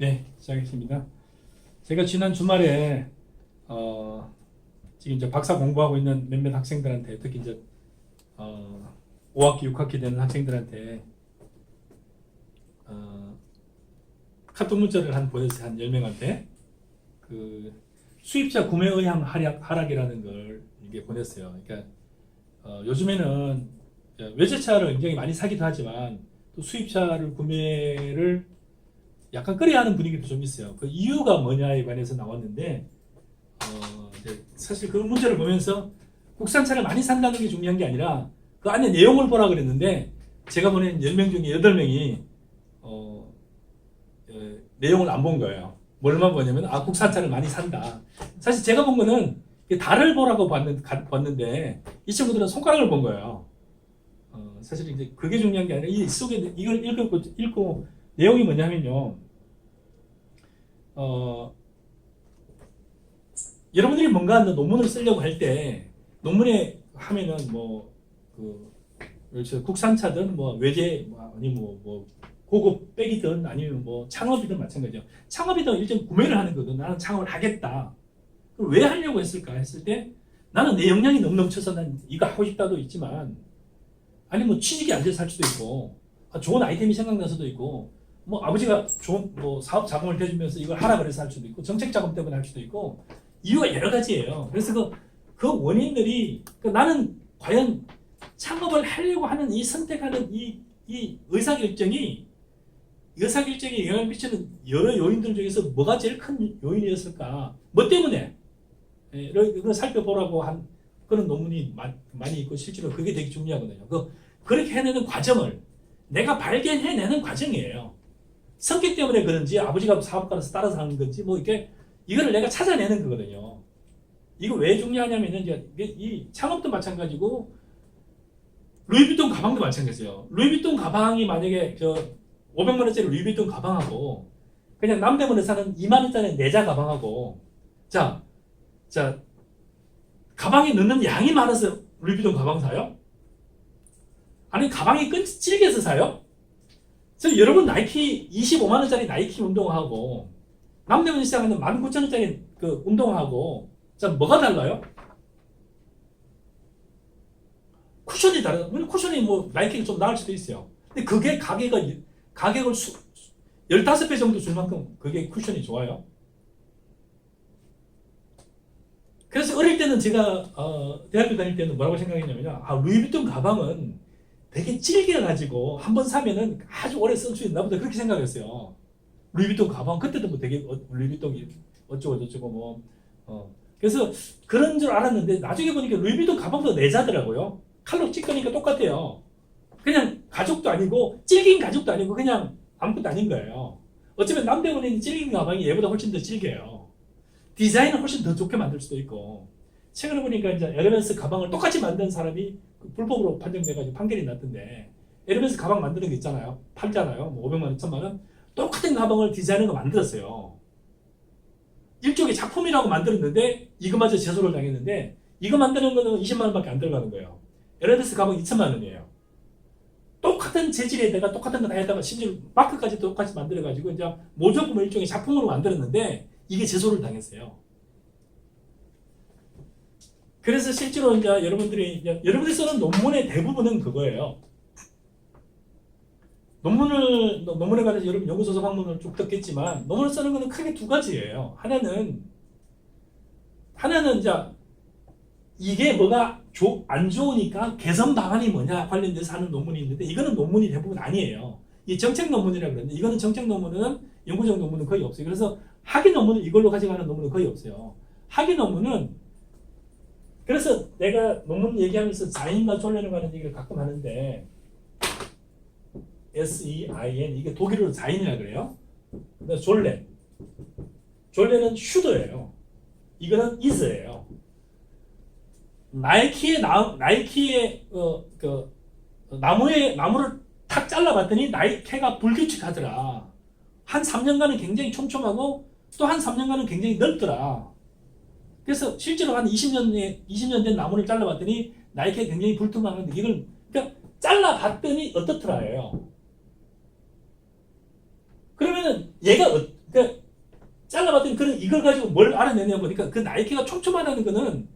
네, 시작했습니다. 제가 지난 주말에 지금 이제 박사 공부하고 있는 몇몇 학생들한테 특히 이제 5학기, 6학기 되는 학생들한테 카톡 문자를 보냈어요. 한 10명한테 그 수입자 구매 의향 하락이라는 걸 이게 보냈어요. 그러니까 요즘에는 외제차를 굉장히 많이 사기도 하지만 또 수입차를 구매를 약간 꺼려하는 분위기도 좀 있어요. 그 이유가 뭐냐에 관해서 나왔는데 사실 그 문제를 보면서 국산차를 많이 산다는 게 중요한 게 아니라 그 안에 내용을 보라 그랬는데 제가 보낸 10명 중에 8명이 내용을 안 본 거예요. 뭘만 보냐면 국산차를 많이 산다. 사실 제가 본 거는 달을 보라고 봤는데 이 친구들은 손가락을 본 거예요. 사실 이제 그게 중요한 게 아니라 이 속에 이걸 읽고 내용이 뭐냐면요. 여러분들이 뭔가 논문을 쓰려고 할 때 논문에 하면은 국산차든 외제 아니면 고급 백이든 아니면 창업이든 마찬가지죠. 창업이든 일정 구매를 하는 거든 나는 창업을 하겠다. 그럼 왜 하려고 했을까 했을 때 나는 내 역량이 너무 넘쳐서 난 이거 하고 싶다도 있지만 아니 취직이 안 돼서 할 수도 있고 좋은 아이템이 생각나서도 있고 아버지가 좋은 사업 자금을 대주면서 이걸 하라 그래서 할 수도 있고 정책 자금 때문에 할 수도 있고 이유가 여러 가지예요. 그래서 그 원인들이 나는 과연 창업을 하려고 하는 이 선택하는 이 의사결정이 영향을 미치는 여러 요인들 중에서 뭐가 제일 큰 요인이었을까? 뭐 때문에? 이걸 살펴보라고 한 그런 논문이 많이 있고 실제로 그게 되게 중요하거든요. 그렇게 해내는 과정을 내가 발견해내는 과정이에요. 성격 때문에 그런지 아버지가 사업가라서 따라서 하는 건지 이거를 내가 찾아내는 거거든요. 이거 왜 중요하냐면은 이 창업도 마찬가지고 루이비통 가방도 마찬가지예요. 루이비통 가방이 만약에 500만 원짜리 루이비통 가방하고 그냥 남대문에 사는 2만 원짜리 내자 가방하고 자 가방에 넣는 양이 많아서 루이비통 가방 사요? 아니 가방이 질겨서 사요? 여러분 나이키 25만 원짜리 나이키 운동화하고 남대문 시장에는 19,000원짜리 그 운동화하고 뭐가 달라요? 쿠션이 다르다. 물론 쿠션이 나이키가 좀 나을 수도 있어요. 근데 그게 가격을 15배 정도 줄 만큼 그게 쿠션이 좋아요. 그래서 어릴 때는 제가 대학교 다닐 때는 뭐라고 생각했냐면요. 루이비통 가방은 되게 질겨가지고 한번 사면은 아주 오래 쓸 수 있나 보다 그렇게 생각했어요. 루이비통 가방 그때도 되게 루이비통이 어쩌고 그래서 그런 줄 알았는데 나중에 보니까 루이비통 가방도 내자더라고요. 칼로 찍으니까 똑같아요. 그냥 가죽도 아니고 질긴 가죽도 아니고 그냥 아무것도 아닌 거예요. 어쩌면 남대문에 있는 질긴 가방이 얘보다 훨씬 더 질겨요. 디자인을 훨씬 더 좋게 만들 수도 있고 최근에 보니까 이제 에르메스 가방을 똑같이 만든 사람이 불법으로 판정돼가지고 판결이 났던데 에르메스 가방 만드는 게 있잖아요. 팔잖아요. 500만 원, 1000만 원. 똑같은 가방을 디자인으로 만들었어요. 일종의 작품이라고 만들었는데 이거마저 제소를 당했는데 이거 만드는 거는 20만 원밖에 안 들어가는 거예요. 에르메스 가방 2천만 원이에요. 똑같은 재질에다가 똑같은 거 다 했다가 심지어 마크까지 똑같이 만들어가지고 이제 모조품을 일종의 작품으로 만들었는데 이게 제소를 당했어요. 그래서 실제로 이제 여러분들이 쓰는 논문의 대부분은 그거예요. 논문에 관해서 여러분 연구소서 방문을 쭉 듣겠지만 논문을 쓰는 거는 크게 두 가지예요. 하나는 이제 이게 뭐가 안 좋으니까 개선 방안이 뭐냐 관련돼서 하는 논문이 있는데 이거는 논문이 대부분 아니에요. 이 정책 논문이라고 그러는데 이거는 정책 논문은 연구적 논문은 거의 없어요. 그래서 학위 논문을 이걸로 가져가는 논문은 거의 없어요. 학위 논문은 그래서 내가 논문 얘기하면서 자인과 졸레에 관한 얘기를 가끔 하는데 S-E-I-N 이게 독일어로 자인이라 그래요. 졸레는 슈더예요. 이거는 is예요. 나이키의 나무를 탁 잘라봤더니 나이키가 불규칙하더라. 한 3년간은 굉장히 촘촘하고 또 한 3년간은 굉장히 넓더라. 그래서 실제로 한 20년 된 나무를 잘라봤더니 나이키가 굉장히 불투명한데 이걸 그러니까 잘라봤더니 어떻더라예요. 그러면은 얘가 이걸 가지고 뭘 알아내냐 보니까 그 나이키가 촘촘하다는 거는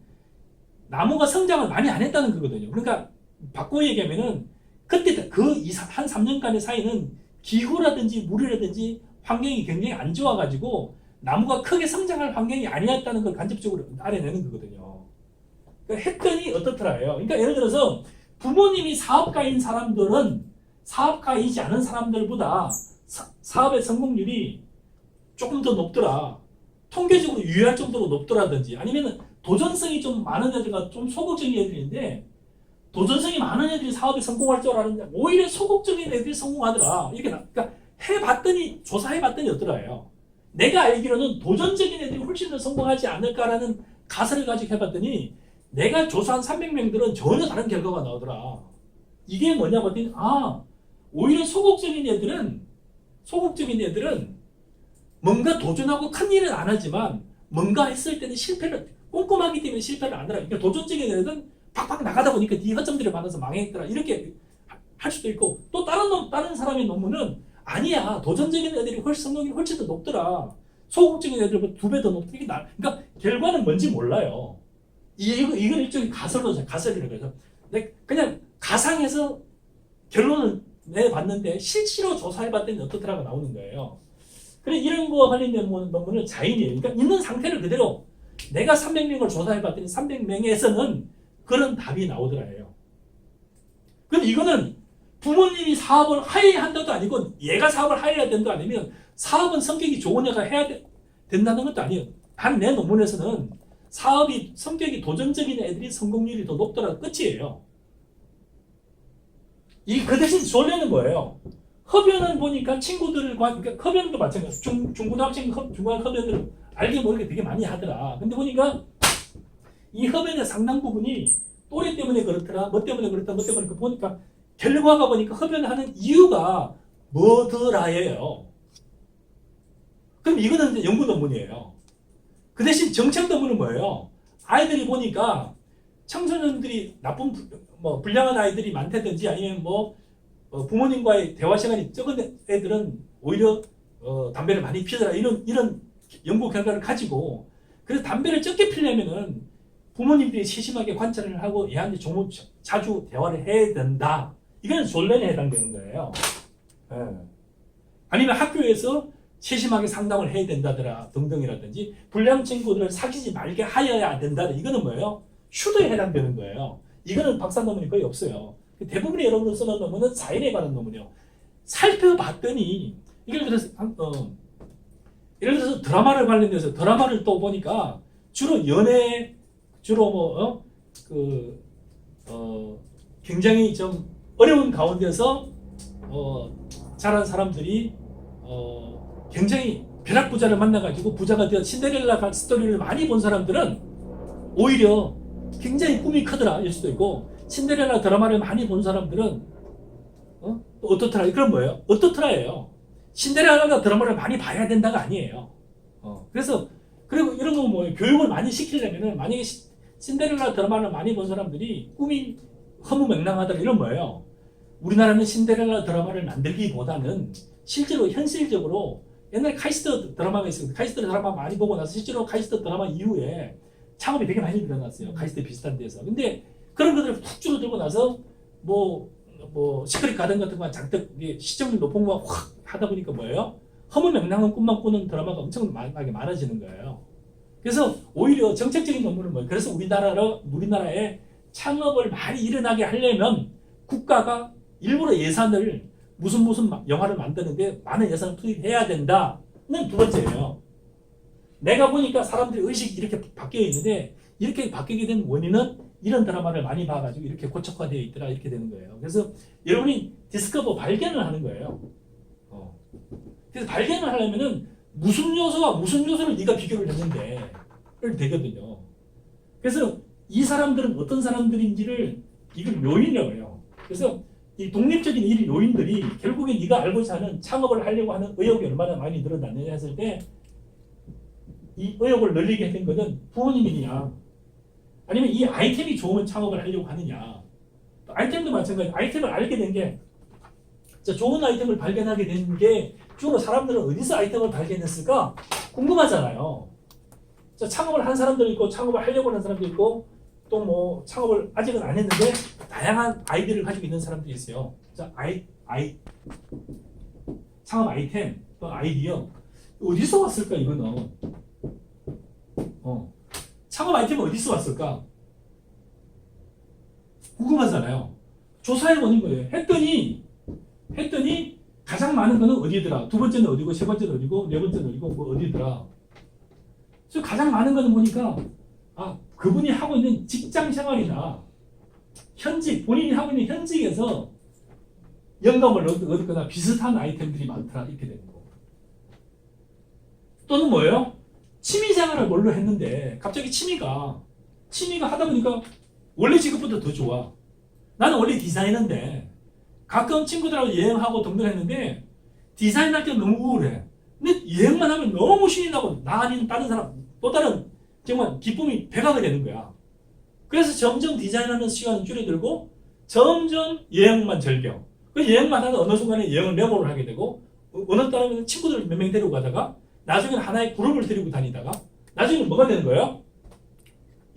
나무가 성장을 많이 안 했다는 거거든요. 그러니까 바꿔 얘기하면은 그때 그 한 3년간의 사이는 기후라든지 물이라든지 환경이 굉장히 안 좋아가지고 나무가 크게 성장할 환경이 아니었다는 걸 간접적으로 알아내는 거거든요. 그러니까 했더니 어떻더라요. 그러니까 예를 들어서 부모님이 사업가인 사람들은 사업가이지 않은 사람들보다 사업의 성공률이 조금 더 높더라. 통계적으로 유의할 정도로 높더라든지 아니면 도전성이 좀 많은 애들과 좀 소극적인 애들인데 도전성이 많은 애들이 사업에 성공할 줄 알았는데 오히려 소극적인 애들이 성공하더라. 이렇게 그러니까 해봤더니 조사해봤더니 어떠라요. 내가 알기로는 도전적인 애들이 훨씬 더 성공하지 않을까라는 가설을 가지고 해봤더니 내가 조사한 300명들은 전혀 다른 결과가 나오더라. 이게 뭐냐 봤더니 오히려 소극적인 애들은 뭔가 도전하고 큰 일은 안 하지만 뭔가 했을 때는 실패를 꼼꼼하기 때문에 실패를 안 하더라. 그러니까 도전적인 애들은 팍팍 나가다 보니까 네 허점들이 많아서 망했더라. 이렇게 할 수도 있고 또 다른 사람의 논문은 아니야. 도전적인 애들이 성공률이 훨씬 더 높더라. 소극적인 애들보다 2배 더 높다. 그러니까 결과는 뭔지 몰라요. 이건 일종의 가설이라고 해서 그냥 가상해서 결론을 내봤는데 실제로 조사해봤더니 어떻더라가 나오는 거예요. 그래 이런 거와 관련된 논문은 자인이에요. 그러니까 있는 상태를 그대로 내가 300명을 조사해봤더니 300명에서는 그런 답이 나오더라요. 근데 이거는 부모님이 사업을 하해야 한다도 아니고 얘가 사업을 하해야 된다도 아니면 사업은 성격이 좋은 애가 해야 된다는 것도 아니에요. 한 내 논문에서는 사업이 성격이 도전적인 애들이 성공률이 더 높더라 끝이에요. 그 대신 졸레는 뭐예요? 흡연은 보니까 친구들과 그러니까 흡연도 마찬가지. 중고등학생 중고학 흡연을 알게 모르게 되게 많이 하더라. 근데 보니까 이 흡연의 상당 부분이 또래 때문에 그렇더라, 뭐 때문에 그렇다, 뭐 때문에 보니까 결과가 보니까 흡연하는 이유가 뭐더라예요. 그럼 이거는 이제 연구 논문이에요. 그 대신 정책 논문은 뭐예요? 아이들이 보니까 청소년들이 나쁜 불량한 아이들이 많다든지 아니면 부모님과의 대화 시간이 적은 애들은 오히려 담배를 많이 피더라 이런 연구 결과를 가지고 그래서 담배를 적게 피려면은 부모님들이 세심하게 관찰을 하고 얘한테 자주 대화를 해야 된다. 이건 졸레에 해당되는 거예요. 네. 아니면 학교에서 세심하게 상담을 해야 된다더라 등등이라든지 불량 친구들을 사귀지 말게 하여야 된다. 이거는 뭐예요? 슈더에 해당되는 거예요. 이거는 박사 논문이 거의 없어요. 대부분의 여러분들 쓰는 논문은 자연에 관한 논문이요. 살펴봤더니 예를 들어서 드라마를 관련돼서 드라마를 또 보니까 주로 굉장히 좀 어려운 가운데서 자란 사람들이 굉장히 벼락부자를 만나가지고 부자가 되어 신데렐라 스토리를 많이 본 사람들은 오히려 굉장히 꿈이 크더라 일 수도 있고 신데렐라 드라마를 많이 본 사람들은 또 어떻더라 그럼 뭐예요? 어떻더라예요. 신데렐라 드라마를 많이 봐야 된다가 아니에요. 그래서 그리고 이런 거 뭐예요? 교육을 많이 시키려면은 만약에 신데렐라 드라마를 많이 본 사람들이 꿈이 허무맹랑하더라 이런 뭐예요? 우리나라는 신데렐라 드라마를 만들기보다는 실제로 현실적으로 옛날에 카이스트 드라마가 있었거든요. 카이스트 드라마 많이 보고 나서 실제로 카이스트 드라마 이후에 창업이 되게 많이 일어났어요. 카이스트 비슷한 데서. 근데 그런 것들을 툭 줄어들고 나서 시크릿 가든 같은 거 잔뜩 시청률 높은 거 확 하다 보니까 뭐예요? 허무맹랑한 꿈만 꾸는 드라마가 엄청나게 많아지는 거예요. 그래서 오히려 정책적인 논문은 뭐예요? 그래서 우리나라에 창업을 많이 일어나게 하려면 국가가 일부러 예산을 무슨 영화를 만드는데 많은 예산을 투입해야 된다는 두 번째예요. 내가 보니까 사람들의 의식이 이렇게 바뀌어 있는데 이렇게 바뀌게 된 원인은 이런 드라마를 많이 봐가지고 이렇게 고착화되어 있더라 이렇게 되는 거예요. 그래서 여러분이 디스커버 발견을 하는 거예요. 그래서 발견을 하려면은 무슨 요소와 무슨 요소를 네가 비교를 했는데 그렇게 되거든요. 그래서 이 사람들은 어떤 사람들인지를 이걸 요인이라고 해요. 그래서 이 독립적인 이 요인들이 결국에 네가 알고자 하는 창업을 하려고 하는 의욕이 얼마나 많이 늘어났느냐 했을 때 이 의욕을 늘리게 된 것은 부모님이냐 아니면 이 아이템이 좋으면 창업을 하려고 하느냐. 아이템도 마찬가지. 아이템을 알게 된 게 좋은 아이템을 발견하게 된 게 주로 사람들은 어디서 아이템을 발견했을까 궁금하잖아요. 자, 창업을 한 사람도 있고 창업을 하려고 하는 사람도 있고 또 뭐 창업을 아직은 안 했는데 다양한 아이디어를 가지고 있는 사람들이 있어요. 자, 창업 아이템 또 아이디어 어디서 왔을까 이거는? 창업 아이템은 어디서 왔을까? 궁금하잖아요. 조사해 보는 거예요. 했더니 가장 많은 거는 어디더라? 두 번째는 어디고, 세 번째는 어디고, 네 번째는 어디고, 뭐 어디더라? 그래서 가장 많은 거는 보니까 그분이 하고 있는 직장 생활이나 현직, 본인이 하고 있는 현직에서 영감을 얻거나 비슷한 아이템들이 많더라 이렇게 되는 거. 또는 뭐예요? 취미 생활을 뭘로 했는데 갑자기 취미가 하다 보니까 원래 직업보다 더 좋아. 나는 원래 디자이너인데 가끔 친구들하고 여행하고 등등 했는데 디자인할 때 너무 우울해. 근데 여행만 하면 너무 신이 나고 나 아닌 다른 사람 또 다른 정말 기쁨이 배가가 되는 거야. 그래서 점점 디자인하는 시간은 줄어들고 점점 여행만 즐겨. 그 여행만 하다 어느 순간에 여행을 메모를 하게 되고 어느 따라면 친구들 몇 명 데리고 가다가 나중에는 하나의 그룹을 데리고 다니다가 나중에는 뭐가 되는 거예요?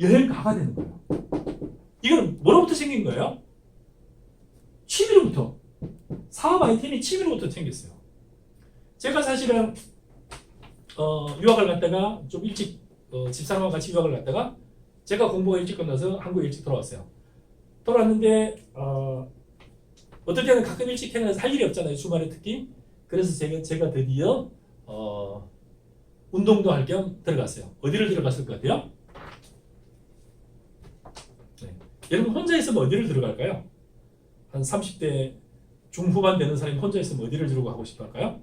여행가가 되는 거예요. 이건 뭐로부터 생긴 거예요? 취미로부터. 사업 아이템이 취미로부터 생겼어요. 제가 사실은 유학을 갔다가 좀 일찍 집사람과 같이 유학을 갔다가 제가 공부가 일찍 끝나서 한국에 일찍 돌아왔어요. 돌아왔는데 어떨 때는 가끔 일찍 퇴근해서 할 일이 없잖아요. 주말에 특히. 그래서 제가 드디어 운동도 할 겸 들어갔어요. 어디를 들어갔을 것 같아요? 네. 여러분 혼자 있으면 어디를 들어갈까요? 한 30대 중후반 되는 사람이 혼자 있으면 어디를 들고 가고 싶어 할까요?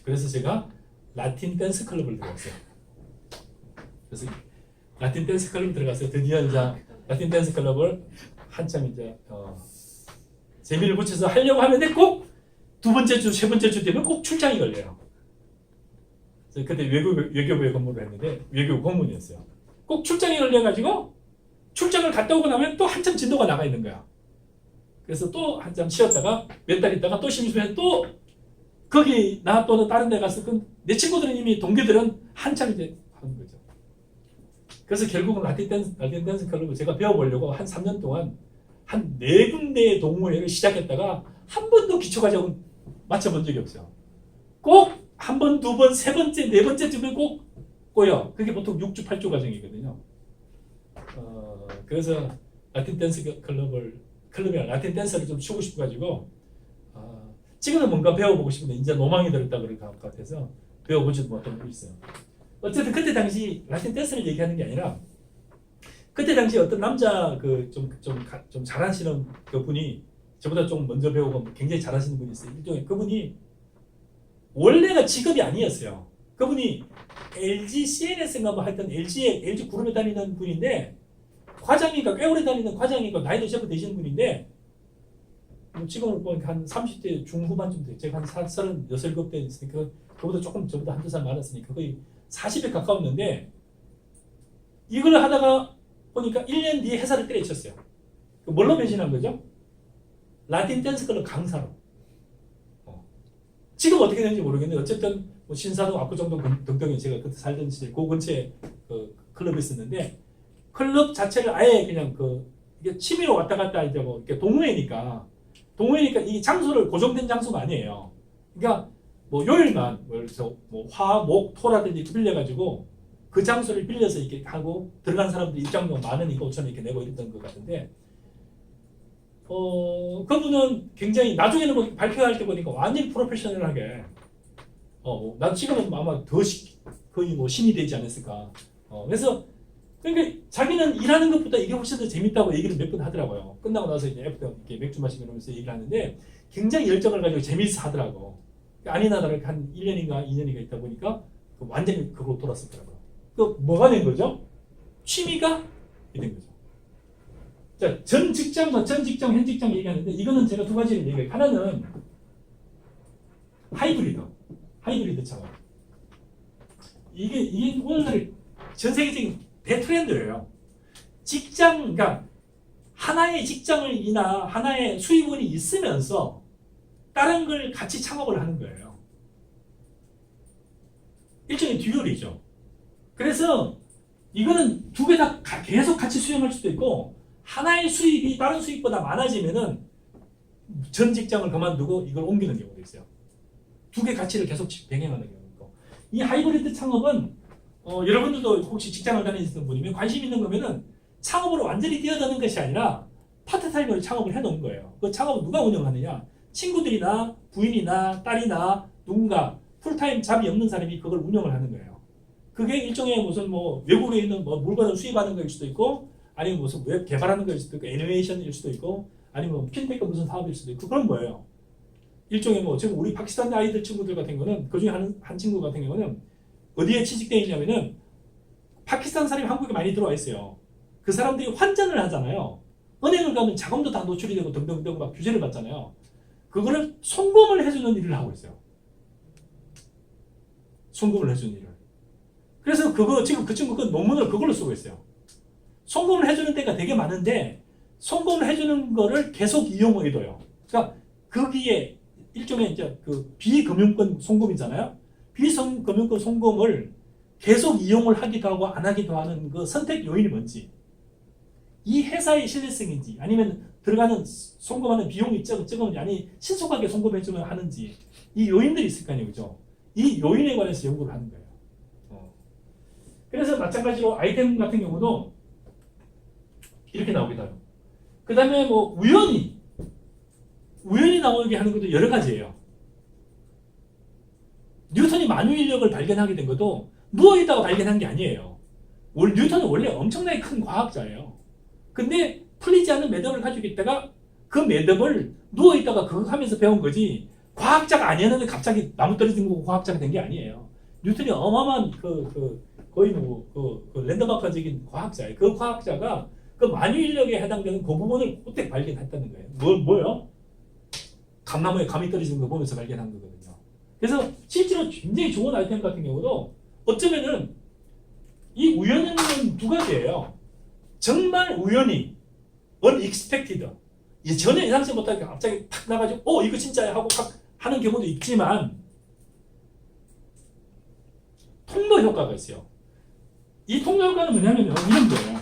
그래서 제가 라틴 댄스 클럽을 들어갔어요. 그래서 라틴 댄스 클럽을 들어갔어요. 드디어 이제 라틴 댄스 클럽을 한참 이제 재미를 붙여서 하려고 하는데 꼭 두 번째 주, 세 번째 주 되면 꼭 출장이 걸려요. 그래서 그때 외교부에 근무를 했는데 외교부 공무원이었어요. 꼭 출장이 걸려가지고 출장을 갔다 오고 나면 또 한참 진도가 나가 있는 거야. 그래서 또 한참 쉬었다가 몇 달 있다가 또 심심해서 또 거기 나 또는 다른 데 가서 내 친구들은 이미 동기들은 한참 이제 하는 거죠. 그래서 결국은 라틴 댄스 클럽을 제가 배워보려고 한 3년 동안 한 4군데의 동호회를 시작했다가 한 번도 기초과정은 맞춰본 적이 없어요. 꼭 한 번, 두 번, 세 번째, 네 번째쯤에 꼭 꼬여. 그게 보통 6주, 8주 과정이거든요. 그래서 라틴 댄스 클럽이랑 라틴 댄스를 좀 치고 싶어가지고 지금은 뭔가 배워보고 싶은데 이제 로망이 들었다 그럴 것 같아서 배워보지도 못하고 있어요. 어쨌든 그때 당시 라틴 댄스를 얘기하는 게 아니라 그때 당시 어떤 남자 좀 잘하시는 그 분이 저보다 좀 먼저 배우고 굉장히 잘하시는 분이 있어요. 일종의 그분이 원래가 직업이 아니었어요. 그분이 LG CNS인가 뭐 하여튼 LG 그룹에 다니는 분인데 과장이니까 꽤 오래 다니는 과장이니까 나이도 제법 되시는 분인데 지금을 보니까 한 30대 중후반쯤 돼요. 제가 한 36, 7대 있으니까 그보다 조금 저보다 한두 살 많았으니까 거의 40에 가까웠는데 이걸 하다가 보니까 1년 뒤에 회사를 때려쳤어요. 뭘로 변신한 거죠? 라틴 댄스 클럽 강사로. 지금 어떻게 되는지 모르겠는데 어쨌든 뭐 신사동, 압구정동 등등이 제가 그때 살던 시절 그 근처에 클럽이 있었는데 클럽 자체를 아예 그냥 이게 취미로 왔다 갔다 이제 뭐 이렇게 동호회니까 이 장소를 고정된 장소가 아니에요. 그러니까 뭐 요일만 뭐 화, 목, 토라든지 빌려가지고 그 장소를 빌려서 이렇게 하고 들어간 사람들이 입장료 10,000원, 5,000원 이렇게 내고 이랬던 것 같은데 그분은 굉장히 나중에는 뭐 발표할 때 보니까 완전히 프로페셔널하게 난 지금은 아마 더 거의 뭐 신이 되지 않았을까. 그래서 그러니까 자기는 일하는 것보다 이게 훨씬 더 재밌다고 얘기를 몇 번 하더라고요. 끝나고 나서 이제 애프터 이렇게 맥주 마시고 이러면서 얘기를 하는데 굉장히 열정을 가지고 재밌어 하더라고. 그러니까 아니나다를 한 1년인가 2년인가 있다 보니까 완전히 그걸로 돌았었더라고요. 뭐가 된 거죠? 취미가 된 거죠. 자, 전 직장, 현 직장 얘기하는데 이거는 제가 두 가지를 얘기해요. 하나는 하이브리드 창업. 이게 오늘날 전 세계적인 대트렌드예요. 그러니까 하나의 직장이나 하나의 수입원이 있으면서 다른 걸 같이 창업을 하는 거예요. 일종의 듀얼이죠. 그래서 이거는 두 개 다 계속 같이 수행할 수도 있고 하나의 수입이 다른 수입보다 많아지면은 전 직장을 그만두고 이걸 옮기는 경우도 있어요. 두 개 가치를 계속 병행하는 경우도 있고. 이 하이브리드 창업은 여러분들도 혹시 직장을 다니시는 분이면 관심 있는 거면은 창업으로 완전히 뛰어드는 것이 아니라 파트타임으로 창업을 해놓은 거예요. 그 창업을 누가 운영하느냐? 친구들이나 부인이나 딸이나 누군가 풀타임 잡이 없는 사람이 그걸 운영을 하는 거예요. 그게 일종의 무슨 뭐 외국에 있는 뭐 물건을 수입하는 거일 수도 있고 아니면 무슨 웹 개발하는 거일 수도 있고 애니메이션일 수도 있고 아니면 핀테크 무슨 사업일 수도 있고 그런 거예요. 일종의 뭐 지금 우리 파키스탄 아이들 친구들 같은 거는 그중에 한 친구 같은 경우는 어디에 취직되어 있냐면은 파키스탄 사람이 한국에 많이 들어와 있어요. 그 사람들이 환전을 하잖아요. 은행을 가면 자금도 다 노출이 되고 등등등 막 규제를 받잖아요. 그거를 송금을 해주는 일을 하고 있어요. 송금을 해주는 일을. 그래서 그거 지금 그 친구 그 논문을 그걸로 쓰고 있어요. 송금을 해주는 데가 되게 많은데 송금을 해주는 거를 계속 이용을 해둬요. 그러니까 거기에 일종의 이제 그 비금융권 송금이잖아요. 비금융권 송금을 계속 이용을 하기도 하고 안 하기도 하는 그 선택 요인이 뭔지, 이 회사의 신뢰성인지, 아니면 들어가는 송금하는 비용이 적은지, 아니 신속하게 송금해주면 하는지, 이 요인들이 있을 거 아니에요, 그죠? 이 요인에 관해서 연구를 하는 거예요. 그래서 마찬가지로 아이템 같은 경우도 이렇게 나오기도 해요. 그 다음에 뭐 우연히 나오게 하는 것도 여러 가지예요. 뉴턴이 만유인력을 발견하게 된 것도 누워있다가 발견한 게 아니에요. 뉴턴은 원래 엄청나게 큰 과학자예요. 근데 풀리지 않는 매듭을 가지고 있다가 그 매듭을 누워있다가 그거 하면서 배운 거지, 과학자가 아니었는데 갑자기 나무 떨어진 거고 과학자가 된 게 아니에요. 뉴턴이 어마어마한 거의 그 랜드마크적인 과학자예요. 그 과학자가 그 만유인력에 해당되는 그 부분을 그때 발견했다는 거예요. 뭐요? 감나무에 감이 떨어지는 거 보면서 발견한 거거든요. 그래서 실제로 굉장히 좋은 아이템 같은 경우도 어쩌면은 이 우연은 두 가지예요. 정말 우연히 unexpected, 전혀 예상치 못하게 갑자기 탁 나가지고 이거 진짜야 하고 하는 경우도 있지만 통로 효과가 있어요. 이 통로 효과는 뭐냐면 이런 거예요.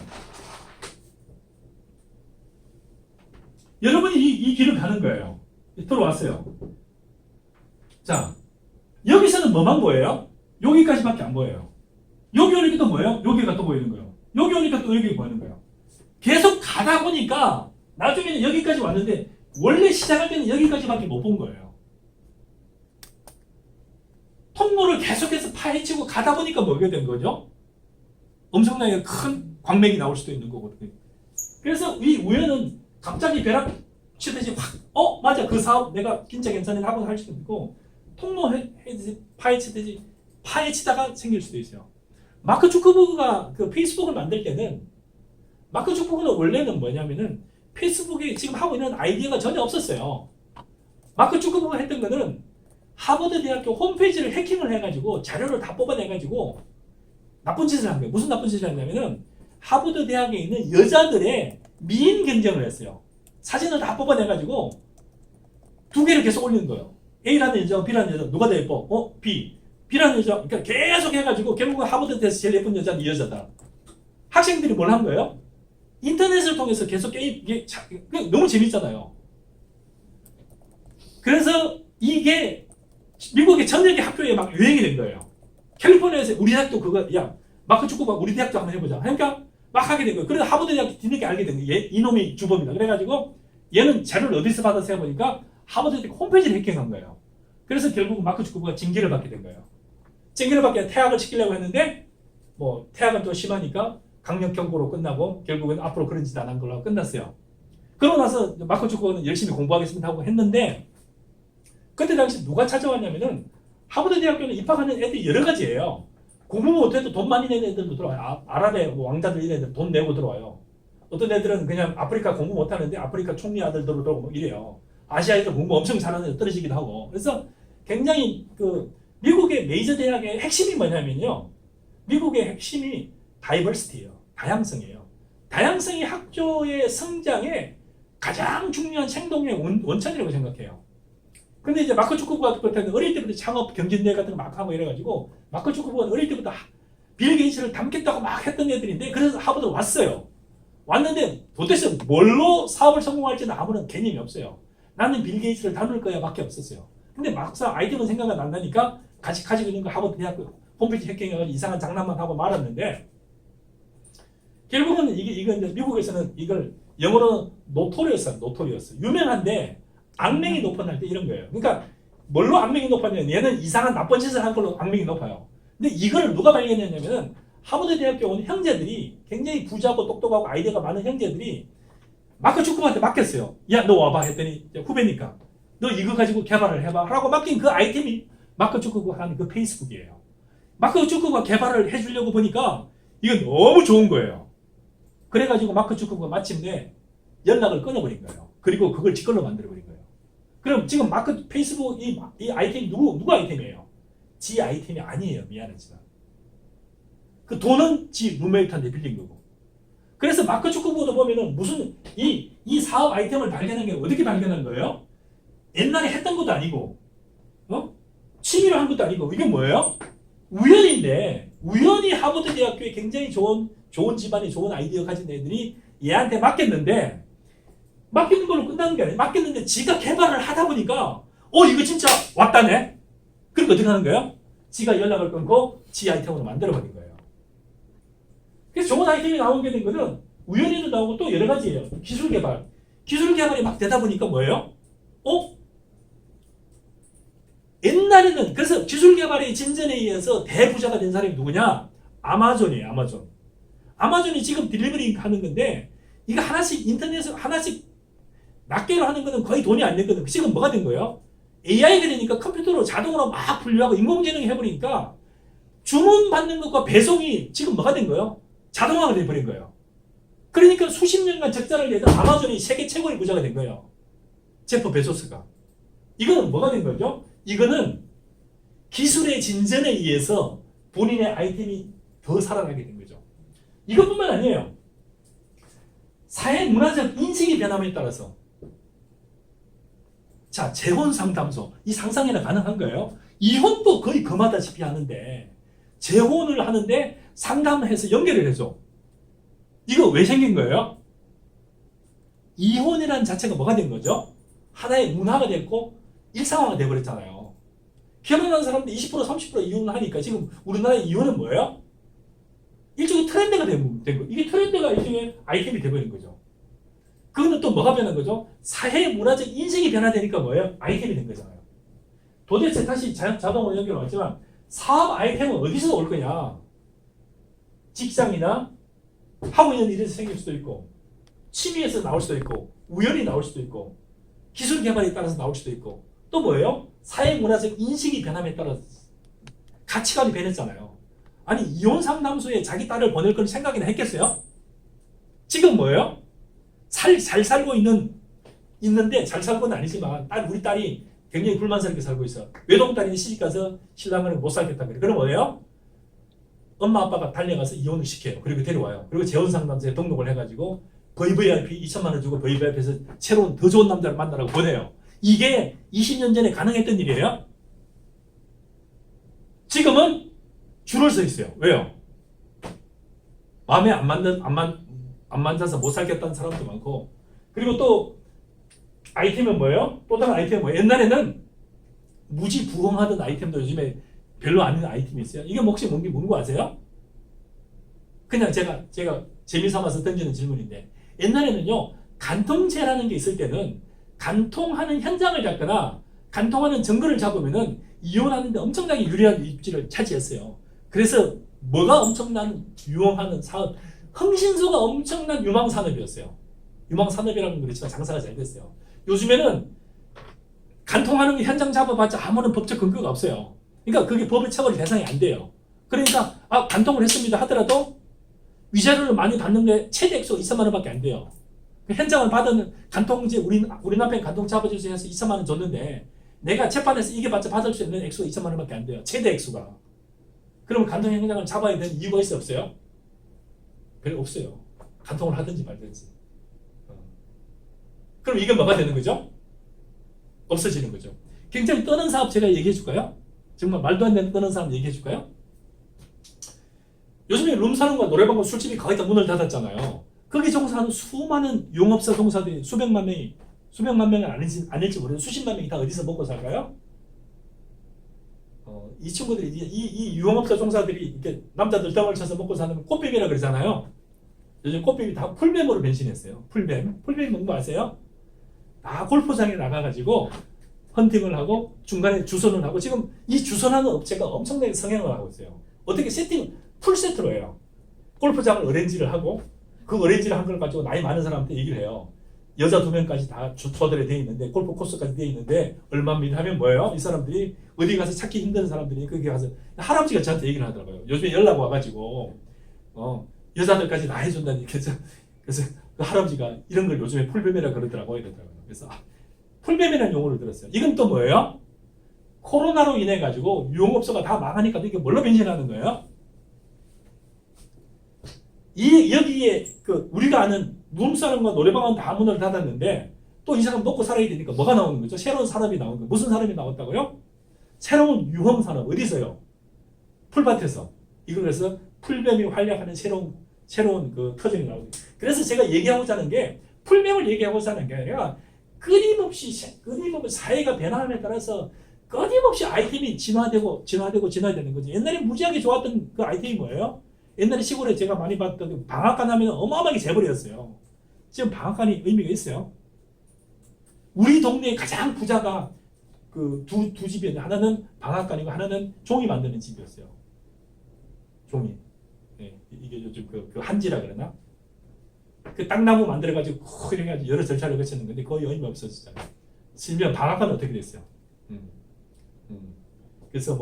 여러분이 이 길을 가는 거예요. 들어왔어요. 자, 여기서는 뭐만 보여요? 여기까지밖에 안 보여요. 여기 오니까 또 뭐예요? 여기가 또 보이는 거예요. 여기 오니까 또 여기 보이는 거예요. 계속 가다 보니까 나중에는 여기까지 왔는데 원래 시작할 때는 여기까지밖에 못 본 거예요. 통로를 계속해서 파헤치고 가다 보니까 뭐게 된 거죠? 엄청나게 큰 광맥이 나올 수도 있는 거거든요. 그래서 이 우연은 갑자기 벼락 치듯이 확 맞아, 그 사업 내가 진짜 괜찮은 하고 할 수도 있고, 통로 파헤치듯이 파헤치다가 생길 수도 있어요. 마크 주커버그가 그 페이스북을 만들 때는, 마크 주커버그는 원래는 뭐냐면은 페이스북이 지금 하고 있는 아이디어가 전혀 없었어요. 마크 주커버그가 했던 거는 하버드 대학교 홈페이지를 해킹을 해가지고 자료를 다 뽑아내가지고 나쁜 짓을 한 거예요. 무슨 나쁜 짓을 했냐면은 하버드 대학에 있는 여자들의 미인 경쟁을 했어요. 사진을 다 뽑아내가지고 두 개를 계속 올리는 거예요. A라는 여자, B라는 여자, 누가 더 예뻐? B. B라는 여자, 그러니까 계속 해가지고 결국은 하버드에서 제일 예쁜 여자는 이 여자다. 학생들이 뭘 한 거예요? 인터넷을 통해서 계속 이게 너무 재밌잖아요. 그래서 이게 미국의 전역의 학교에 막 유행이 된 거예요. 캘리포니아에서 우리 대학도 그거, 야, 마크 주커버그 우리 대학도 한번 해보자. 그러니까 막 하게 된 거예요. 그래서 하버드 대학 뒤늦게 알게 된 거예요. 이놈이 주범이다. 그래가지고 얘는 자료를 어디서 받아서 해보니까 하버드 대학 홈페이지를 해킹한 거예요. 그래서 결국 마크 주커버그가 징계를 받게 된 거예요. 징계를 받게 퇴학을 시키려고 했는데 뭐 퇴학은 또 심하니까 강력 경고로 끝나고 결국은 앞으로 그런 짓 안 한 걸로 끝났어요. 그러고 나서 마크 주커버그는 열심히 공부하겠습니다 하고 했는데, 그때 당시 누가 찾아왔냐면은 하버드 대학교는 입학하는 애들이 여러 가지예요. 공부 못해도 돈 많이 내는 애들도 들어와요. 아랍의 뭐 왕자들 이런 애들 돈 내고 들어와요. 어떤 애들은 그냥 아프리카 공부 못하는데 아프리카 총리 아들들로 들어오고 이래요. 아시아 애들 공부 엄청 잘하는 애들 떨어지기도 하고. 그래서 굉장히 그 미국의 메이저 대학의 핵심이 뭐냐면요, 미국의 핵심이 다이버시티예요. 다양성이에요. 다양성이 학교의 성장에 가장 중요한 생동의 원천이라고 생각해요. 근데 이제 마크 주커버가 그때 어릴 때부터 창업 경진대 같은 거 막 하고 이래가지고 마크 주커버가 어릴 때부터 빌 게이츠를 닮겠다고 막 했던 애들인데 그래서 하버드 왔어요. 왔는데 도대체 뭘로 사업을 성공할지는 아무런 개념이 없어요. 나는 빌 게이츠를 닮을 거야 밖에 없었어요. 근데 막상 아이디어는 생각이 안 나니까 같이 가지고 있는 거 하버드 대학교 홈페이지 해킹해가지고 이상한 장난만 하고 말았는데 결국은 이거 이제 미국에서는 이걸 영어로 노토리어스 유명한데 악명이 높아날 때 이런 거예요. 그러니까 뭘로 악명이 높았냐면 얘는 이상한 나쁜 짓을 한 걸로 악명이 높아요. 근데 이거를 누가 발견했냐면은 하버드 대학교 온 형제들이 굉장히 부자고 똑똑하고 아이디어가 많은 형제들이 마크 주커버한테 맡겼어요. 야, 너 와봐 했더니 후배니까 너 이거 가지고 개발을 해봐 하라고 맡긴 그 아이템이 마크 주커버가 하는 그 페이스북이에요. 마크 주커버가 개발을 해주려고 보니까 이건 너무 좋은 거예요. 그래가지고 마크 주커버가 마침내 연락을 끊어버린 거예요. 그리고 그걸 지걸로 만들어버린 거예요. 그럼 지금 마크 페이스북 이 아이템이 누구 아이템이에요? 지 아이템이 아니에요. 미안하지만. 그 돈은 지 룸메이트한테 빌린 거고. 그래서 마크 주커버도 보면은 무슨 이 사업 아이템을 발견한 게 어떻게 발견한 거예요? 옛날에 했던 것도 아니고, 취미로 한 것도 아니고, 이게 뭐예요? 우연인데, 우연히 하버드 대학교에 굉장히 좋은 집안에 좋은 아이디어 가진 애들이 얘한테 맡겼는데, 맡기는 걸로 끝나는 게 아니에요. 맡겼는데 지가 개발을 하다 보니까 이거 진짜 왔다네? 그러니까 어떻게 하는 거예요? 지가 연락을 끊고 지 아이템으로 만들어버린 거예요. 그래서 좋은 아이템이 나오게 된 거는 우연히도 나오고 또 여러 가지예요. 기술 개발이 막 되다 보니까 뭐예요? 옛날에는 그래서 기술 개발의 진전에 의해서 대부자가 된 사람이 누구냐? 아마존이에요. 아마존이 지금 딜리버리 하는 건데 이거 하나씩 인터넷으로 하나씩 낱개로 하는 거는 거의 돈이 안 되거든. 지금 뭐가 된 거예요? AI가 되니까 컴퓨터로 자동으로 막 분류하고 인공지능이 해버리니까 주문 받는 것과 배송이 지금 뭐가 된 거예요? 자동화가 돼버린 거예요. 그러니까 수십 년간 적자를 내던 아마존이 세계 최고의 부자가 된 거예요. 제프 베조스가. 이거는 뭐가 된 거죠? 이거는 기술의 진전에 의해서 본인의 아이템이 더 살아나게 된 거죠. 이것뿐만 아니에요. 사회 문화적 인식이 변함에 따라서 자, 재혼 상담소. 이 상상이나 가능한 거예요? 이혼도 거의 금하다시피 하는데 재혼을 하는데 상담을 해서 연결을 해줘. 이거 왜 생긴 거예요? 이혼이라는 자체가 뭐가 된 거죠? 하나의 문화가 됐고 일상화가 돼버렸잖아요. 결혼한 사람들 20% 30% 이혼을 하니까 지금 우리나라의 이혼은 뭐예요? 일종의 트렌드가 된 거. 이게 트렌드가 일종의 아이템이 돼버린 거죠. 그거는 또 뭐가 변한 거죠? 사회 문화적 인식이 변화되니까 뭐예요? 아이템이 된 거잖아요. 도대체 다시 자동으로 연결 왔지만 사업 아이템은 어디서 올 거냐? 직장이나 하고 있는 일에서 생길 수도 있고 취미에서 나올 수도 있고 우연히 나올 수도 있고 기술 개발에 따라서 나올 수도 있고 또 뭐예요? 사회 문화적 인식이 변함에 따라 가치관이 변했잖아요. 아니 이혼 상담소에 자기 딸을 보낼 걸 생각이나 했겠어요? 지금 뭐예요? 잘 살고 있는데 잘 살고는 아니지만 우리 딸이 굉장히 불만스럽게 살고 있어. 외동딸이 시집가서 신랑을 못 살겠다 그래. 그럼 뭐예요? 엄마 아빠가 달려가서 이혼을 시켜요. 그리고 데려와요. 그리고 재혼상담소에 등록을 해가지고 VVIP 2천만 원 주고 VVIP에서 새로운 더 좋은 남자를 만나라고 보내요. 이게 20년 전에 가능했던 일이에요? 지금은 줄을 서 있어요. 왜요? 마음에 안 맞아서 못 살겠다는 사람도 많고 그리고 또 아이템은 뭐예요? 또 다른 아이템은 뭐예요? 옛날에는 무지부흥하던 아이템도 요즘에 별로 안 있는 아이템이 있어요. 이게 혹시 뭔거 아세요? 그냥 제가 재미삼아서 던지는 질문인데 옛날에는요 간통죄라는 게 있을 때는 간통하는 현장을 잡거나 간통하는 증거를 잡으면은 이혼하는데 엄청나게 유리한 입지를 차지했어요. 그래서 뭐가 엄청난 유용하는 사업 흥신소가 엄청난 유망 산업이었어요. 유망 산업이라는 건 그렇지만 장사가 잘 됐어요. 요즘에는 간통하는 현장 잡아봤자 아무런 법적 근거가 없어요. 그러니까 그게 법의 처벌 대상이 안 돼요. 그러니까 간통을 했습니다 하더라도 위자료를 많이 받는 게 최대 액수가 2,3만 원밖에 안 돼요. 그 현장을 받은 간통죄 우리 남편 간통 잡아주세요 해서 2,3만 원 줬는데 내가 재판에서 이겨봤자 받을 수 있는 액수가 2,000만 원밖에 안 돼요. 최대 액수가. 그러면 간통 현장을 잡아야 되는 이유가 있어요? 없어요? 별로 없어요. 간통을 하든지 말든지. 그럼 이게 뭐가 되는 거죠? 없어지는 거죠. 굉장히 떠는 사업 제가 얘기해 줄까요? 정말 말도 안 되는 떠는 사업 얘기해 줄까요? 요즘에 룸사롱과 노래방과 술집이 거의 다 문을 닫았잖아요. 거기 종사하는 수많은 용업사 종사들이 수백만 명은 아닐지 모르겠는데 수십만 명이 다 어디서 먹고 살까요? 이 친구들이 이 유흥업자 종사들이 이렇게 남자들 덩을 쳐서 먹고 사는 꽃뱀이라 그러잖아요. 요즘 꽃뱀이 다 풀뱀으로 변신했어요. 풀뱀 뭔거 아세요? 다 골프장에 나가가지고 헌팅을 하고 중간에 주선을 하고 지금 이 주선하는 업체가 엄청나게 성행을 하고 있어요. 어떻게 풀 세트로 해요. 골프장을 어레인지를 하고 그 어레인지를 한 걸 가지고 나이 많은 사람한테 얘기를 해요. 여자 2명까지 다 조달이 되어 있는데 골프 코스까지 되어 있는데 얼마입니다 하면 뭐예요? 이 사람들이 어디 가서 찾기 힘든 사람들이 거기 가서 할아버지가 저한테 얘기를 하더라고요. 요즘에 연락 와가지고 여자들까지 다 해준다니 그래서 그 할아버지가 이런 걸 요즘에 풀뱀이라 그러더라고요. 그래서 풀뱀이라는 용어를 들었어요. 이건 또 뭐예요? 코로나로 인해 가지고 유흥업소가 다 망하니까 이게 뭘로 변신하는 거예요? 여기에 우리가 아는 룸사롱과 노래방은 다 문을 닫았는데 또 이 사람 먹고 살아야 되니까 뭐가 나오는 거죠? 새로운 산업이 나오는 거예요. 무슨 산업이 나왔다고요? 새로운 유흥 산업. 어디서요? 풀밭에서. 이걸 그래서 풀뱀이 활약하는 새로운 그 터전이 나오는 거예요. 그래서 제가 얘기하고자 하는 게 풀뱀을 얘기하고자 하는 게 아니라 끊임없이 사회가 변화함에 따라서 끊임없이 아이템이 진화되는 거죠. 옛날에 무지하게 좋았던 그 아이템이 뭐예요? 옛날에 시골에 제가 많이 봤던 방앗간 하면 어마어마하게 재벌이었어요. 지금 방앗간이 의미가 있어요. 우리 동네에 가장 부자가 그 두 집이었는데 하나는 방앗간이고 하나는 종이 만드는 집이었어요. 종이. 네, 이게 요즘 그 한지라 그러나? 그 땅나무 만들어가지고 이렇게 해가지고 여러 절차를 거치는 건데 거의 의미 없어졌잖아요. 실면 방앗간은 어떻게 됐어요? 그래서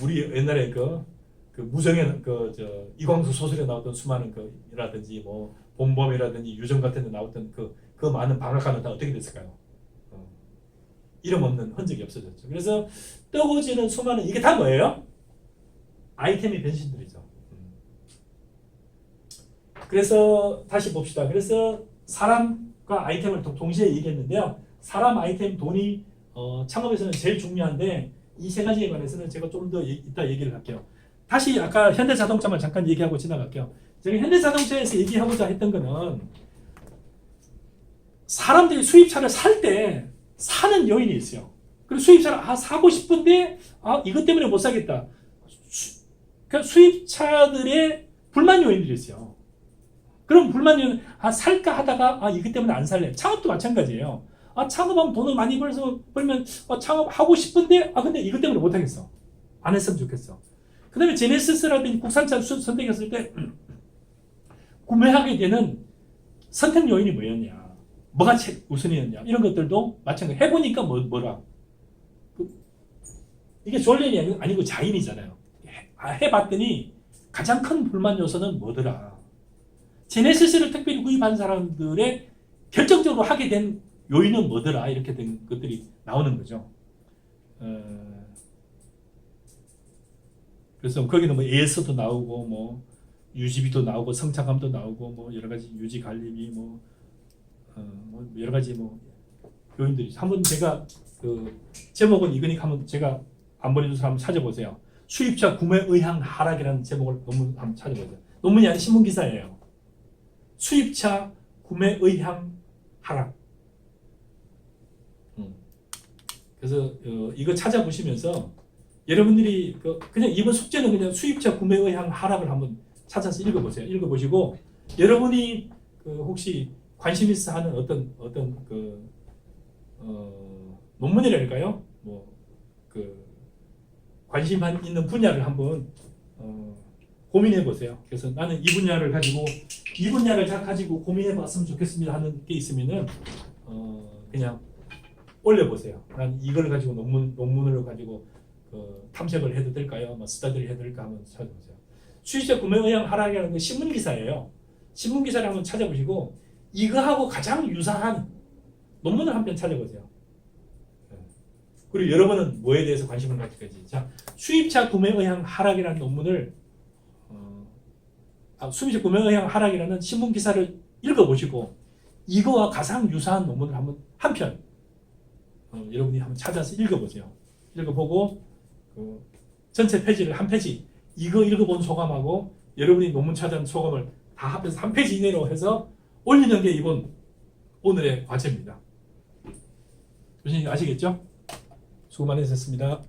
우리 옛날에 그 무정의 이광수 소설에 나왔던 수많은 이라든지 본범이라든지 유정 같은 데 나왔던 그 많은 방앗간은 다 어떻게 됐을까요? 이름 없는 흔적이 없어졌죠. 그래서 떠오지는 수많은 이게 다 뭐예요? 아이템의 변신들이죠. 그래서 다시 봅시다. 그래서 사람과 아이템을 동시에 얘기했는데요. 사람, 아이템, 돈이 창업에서는 제일 중요한데 이 세 가지에 관해서는 제가 좀 더 이따 얘기를 할게요. 다시 아까 현대자동차만 잠깐 얘기하고 지나갈게요. 제가 현대자동차에서 얘기하고자 했던 거는 사람들이 수입차를 살 때 사는 요인이 있어요. 그리고 수입차를 사고 싶은데 이것 때문에 못 사겠다. 그러니까 수입차들의 불만 요인들이 있어요. 그럼 불만 요인 살까 하다가 이것 때문에 안 살래. 창업도 마찬가지예요. 창업하면 돈을 많이 벌면 창업하고 싶은데 근데 이것 때문에 못 하겠어. 안 했으면 좋겠어. 그 다음에 제네시스라든지 국산차 선택했을 때 구매하게 되는 선택 요인이 뭐였냐, 뭐가 우선이었냐, 이런 것들도 마찬가지. 해보니까 뭐라 이게 졸린이 아니고 자인이잖아요. 해봤더니 가장 큰 불만 요소는 뭐더라. 제네시스를 특별히 구입한 사람들의 결정적으로 하게 된 요인은 뭐더라. 이렇게 된 것들이 나오는 거죠. 그래서 거기는 AS도 나오고 유지비도 나오고 성차감도 나오고 여러 가지 유지 관리비 여러 가지 요인들이. 한번 제가 제목은 이거니까 한번 제가 안 보내줘서 한번 찾아보세요. 수입차 구매 의향 하락이라는 제목을 논문 한번 찾아보세요. 논문이 아닌 신문 기사예요. 수입차 구매 의향 하락. 그래서 이거 찾아보시면서 여러분들이 그냥 이번 숙제는 그냥 수입차 구매 의향 하락을 한번 찾아서 읽어보세요. 읽어보시고 여러분이 혹시 관심 있어 하는 어떤 논문이랄까요? 관심 있는 분야를 한번 고민해 보세요. 그래서 나는 이 분야를 가지고 고민해 봤으면 좋겠습니다 하는 게 있으면은 그냥 올려보세요. 난 이걸 가지고 논문을 가지고 탐색을 해도 될까요? 스터디를 해도 될까 한번 찾아보세요. 수입차 구매 의향 하락이라는 게 신문 기사예요. 신문 기사를 한번 찾아보시고 이거하고 가장 유사한 논문을 한 편 찾아보세요. 그리고 여러분은 뭐에 대해서 관심을 가질 건지. 자, 수입차 구매 의향 하락이라는 논문을 수입차 구매 의향 하락이라는 신문 기사를 읽어보시고 이거와 가장 유사한 논문을 한 편 여러분이 한번 찾아서 읽어보세요. 읽어보고 그 전체 페이지를 한 페이지 이거 읽어본 소감하고 여러분이 논문 찾아낸 소감을 다 합해서 한 페이지 이내로 해서 올리는 게 이번 오늘의 과제입니다. 교수님 아시겠죠? 수고 많으셨습니다.